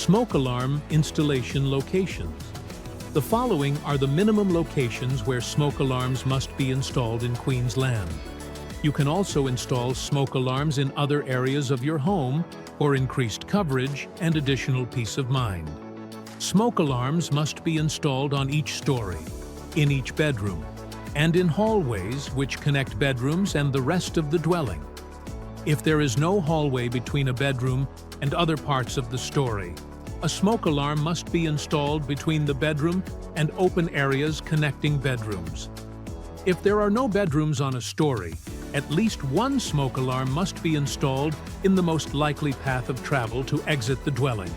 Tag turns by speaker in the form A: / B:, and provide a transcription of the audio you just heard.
A: Smoke alarm installation locations. The following are the minimum locations where smoke alarms must be installed in Queensland. You can also install smoke alarms in other areas of your home for increased coverage and additional peace of mind. Smoke alarms must be installed on each story, in each bedroom, and in hallways which connect bedrooms and the rest of the dwelling. If there is no hallway between a bedroom and other parts of the story, a smoke alarm must be installed between the bedroom and open areas connecting bedrooms. If there are no bedrooms on a story, at least one smoke alarm must be installed in the most likely path of travel to exit the dwelling.